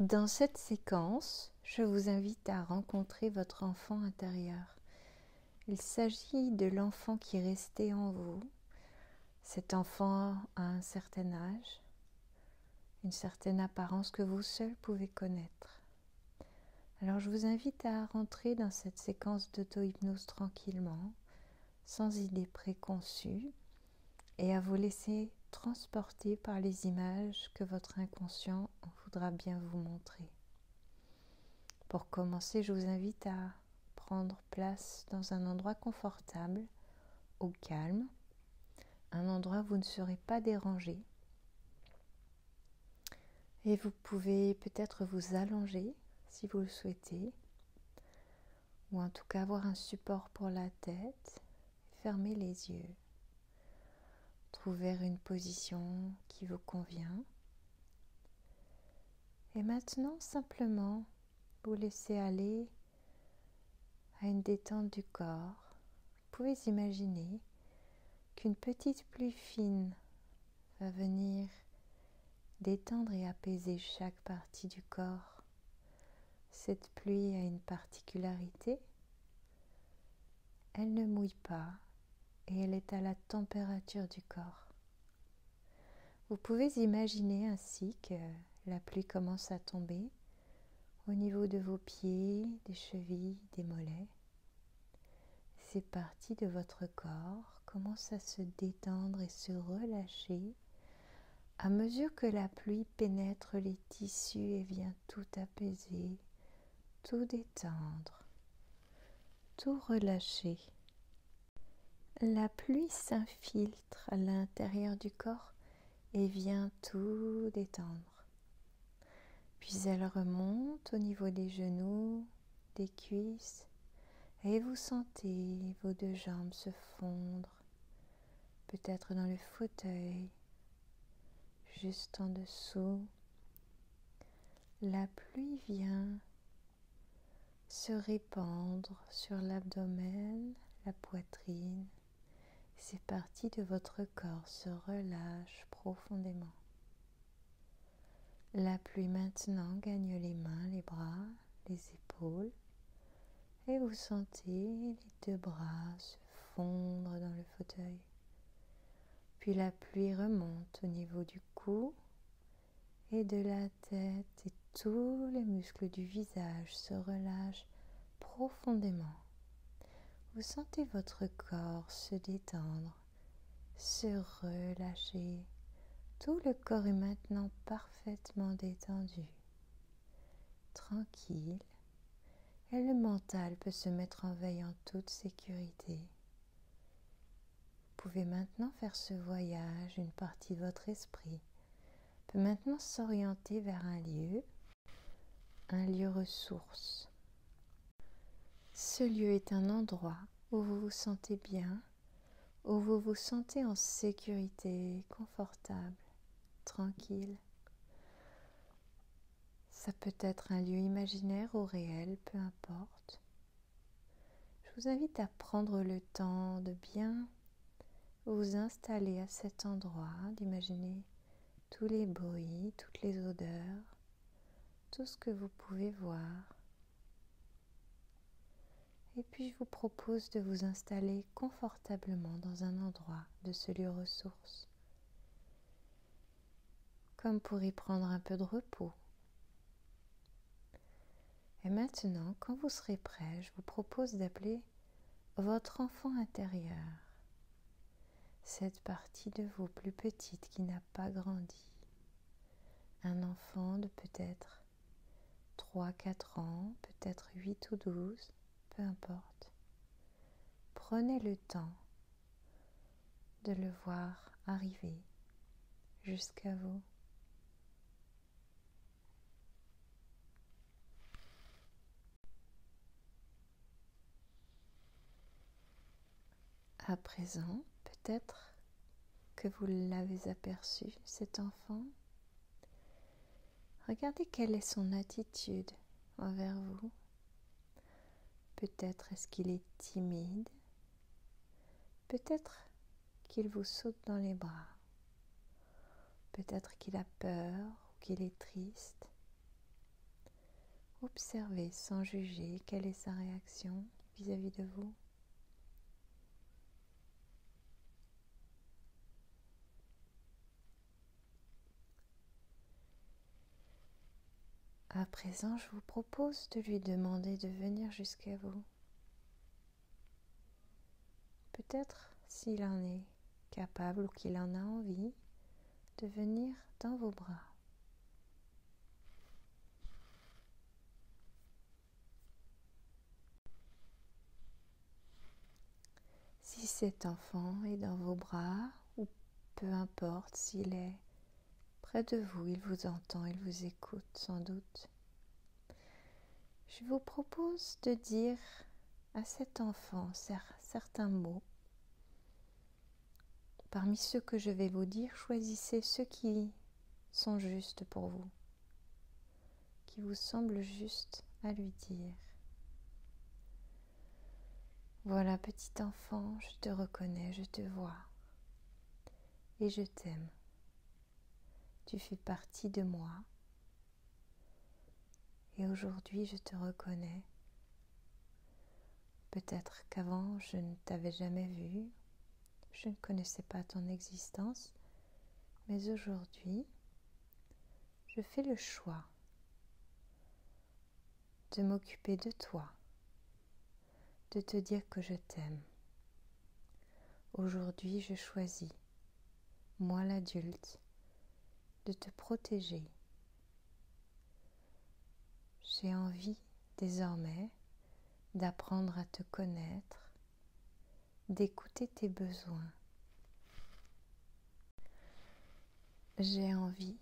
Dans cette séquence, je vous invite à rencontrer votre enfant intérieur. Il s'agit de l'enfant qui est resté en vous. Cet enfant a un certain âge, une certaine apparence que vous seul pouvez connaître. Alors je vous invite à rentrer dans cette séquence d'auto-hypnose tranquillement, sans idées préconçues, et à vous laisser transporter par les images que votre inconscient voudra bien vous montrer. Pour commencer, je vous invite à prendre place dans un endroit confortable, au calme, un endroit où vous ne serez pas dérangé. Et vous pouvez peut-être vous allonger si vous le souhaitez, ou en tout cas avoir un support pour la tête. Fermez les yeux. Trouvez une position qui vous convient. Et maintenant, simplement, vous laissez aller à une détente du corps. Vous pouvez imaginer qu'une petite pluie fine va venir détendre et apaiser chaque partie du corps. Cette pluie a une particularité. Elle ne mouille pas et elle est à la température du corps. Vous pouvez imaginer ainsi que la pluie commence à tomber au niveau de vos pieds, des chevilles, des mollets. Ces parties de votre corps commencent à se détendre et se relâcher à mesure que la pluie pénètre les tissus et vient tout apaiser, tout détendre, tout relâcher. La pluie s'infiltre à l'intérieur du corps et vient tout détendre. Puis elle remonte au niveau des genoux, des cuisses, et vous sentez vos deux jambes se fondre, peut-être dans le fauteuil, juste en dessous. La pluie vient se répandre sur l'abdomen, la poitrine. Ces parties de votre corps se relâchent profondément. La pluie maintenant gagne les mains, les bras, les épaules. Et vous sentez les deux bras se fondre dans le fauteuil. Puis la pluie remonte au niveau du cou et de la tête, et tous les muscles du visage se relâchent profondément. Vous sentez votre corps se détendre, se relâcher. Tout le corps est maintenant parfaitement détendu, tranquille, et le mental peut se mettre en veille en toute sécurité. Vous pouvez maintenant faire ce voyage. Une partie de votre esprit peut maintenant s'orienter vers un lieu ressource. Ce lieu est un endroit où vous vous sentez bien, où vous vous sentez en sécurité, confortable, tranquille. Ça peut être un lieu imaginaire ou réel, peu importe. Je vous invite à prendre le temps de bien vous installer à cet endroit, d'imaginer tous les bruits, toutes les odeurs, tout ce que vous pouvez voir. Et puis je vous propose de vous installer confortablement dans un endroit de ce lieu ressource, comme pour y prendre un peu de repos. Et maintenant, quand vous serez prêt, je vous propose d'appeler votre enfant intérieur, cette partie de vous plus petite qui n'a pas grandi. Un enfant de peut-être 3-4 ans, peut-être 8 ou 12, peu importe. Prenez le temps de le voir arriver jusqu'à vous. À présent, peut-être que vous l'avez aperçu, cet enfant. Regardez quelle est son attitude envers vous. Peut-être est-ce qu'il est timide. Peut-être qu'il vous saute dans les bras. Peut-être qu'il a peur ou qu'il est triste. observez sans juger quelle est sa réaction vis-à-vis de vous. À présent, je vous propose de lui demander de venir jusqu'à vous. Peut-être, s'il en est capable ou qu'il en a envie, de venir dans vos bras. Si cet enfant est dans vos bras, ou peu importe s'il est près de vous, il vous entend, il vous écoute sans doute. Je vous propose de dire à cet enfant certains mots. Parmi ceux que je vais vous dire, choisissez ceux qui sont justes pour vous, qui vous semblent justes à lui dire. Voilà, petit enfant, je te reconnais, je te vois et je t'aime. Tu fais partie de moi et aujourd'hui je te reconnais. Peut-être qu'avant je ne t'avais jamais vu, je ne connaissais pas ton existence, mais aujourd'hui je fais le choix de m'occuper de toi, de te dire que je t'aime. Aujourd'hui je choisis, moi l'adulte, de te protéger. J'ai envie désormais d'apprendre à te connaître, d'écouter tes besoins. J'ai envie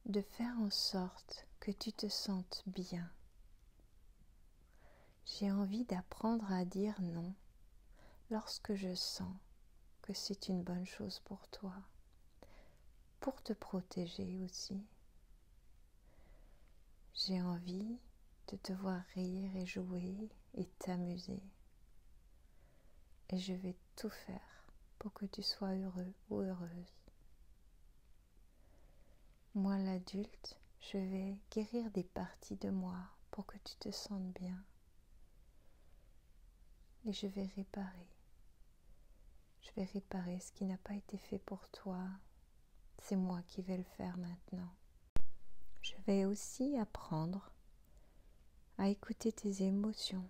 de faire en sorte que tu te sentes bien. J'ai envie d'apprendre à dire non lorsque je sens que c'est une bonne chose pour toi, pour te protéger aussi. J'ai envie de te voir rire et jouer et t'amuser. Et je vais tout faire pour que tu sois heureux ou heureuse. Moi l'adulte, je vais guérir des parties de moi pour que tu te sentes bien. Et je vais réparer. Je vais réparer ce qui n'a pas été fait pour toi. C'est moi qui vais le faire maintenant. Je vais aussi apprendre à écouter tes émotions.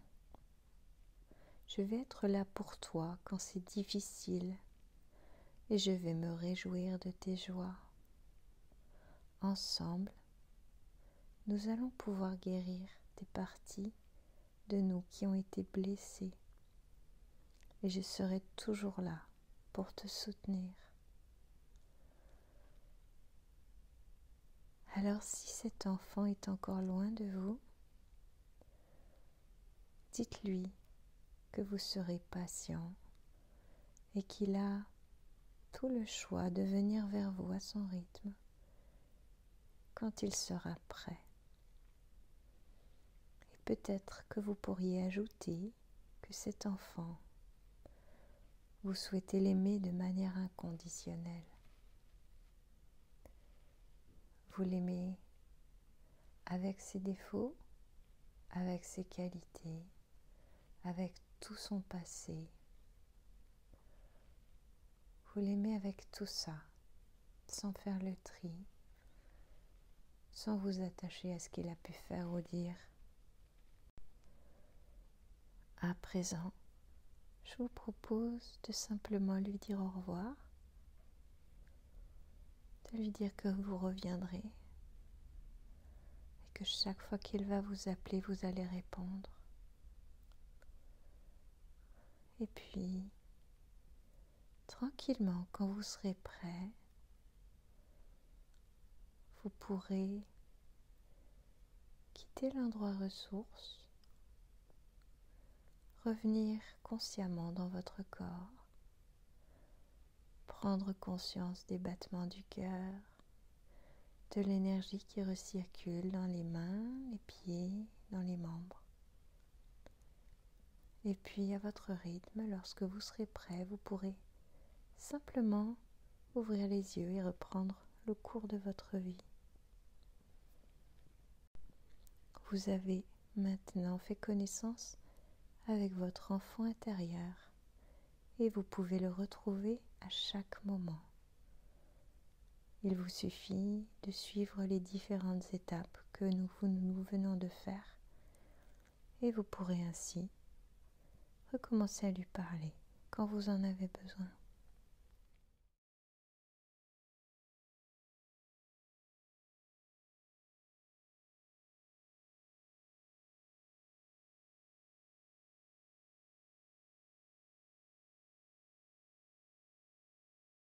Je vais être là pour toi quand c'est difficile et je vais me réjouir de tes joies. Ensemble, nous allons pouvoir guérir des parties de nous qui ont été blessées et je serai toujours là pour te soutenir. Alors si cet enfant est encore loin de vous, dites-lui que vous serez patient et qu'il a tout le choix de venir vers vous à son rythme quand il sera prêt. Et peut-être que vous pourriez ajouter que cet enfant, vous souhaitez l'aimer de manière inconditionnelle. Vous l'aimez avec ses défauts, avec ses qualités, avec tout son passé. Vous l'aimez avec tout ça, sans faire le tri, sans vous attacher à ce qu'il a pu faire ou dire. À présent, je vous propose de simplement lui dire au revoir, de lui dire que vous reviendrez et que chaque fois qu'il va vous appeler, vous allez répondre. Et puis, tranquillement, quand vous serez prêt, vous pourrez quitter l'endroit ressource, revenir consciemment dans votre corps, prendre conscience des battements du cœur, de l'énergie qui recircule dans les mains, les pieds, dans les membres. Et puis à votre rythme, lorsque vous serez prêt, vous pourrez simplement ouvrir les yeux et reprendre le cours de votre vie. Vous avez maintenant fait connaissance avec votre enfant intérieur et vous pouvez le retrouver à chaque moment. Il vous suffit de suivre les différentes étapes que nous venons de faire et vous pourrez ainsi recommencer à lui parler quand vous en avez besoin.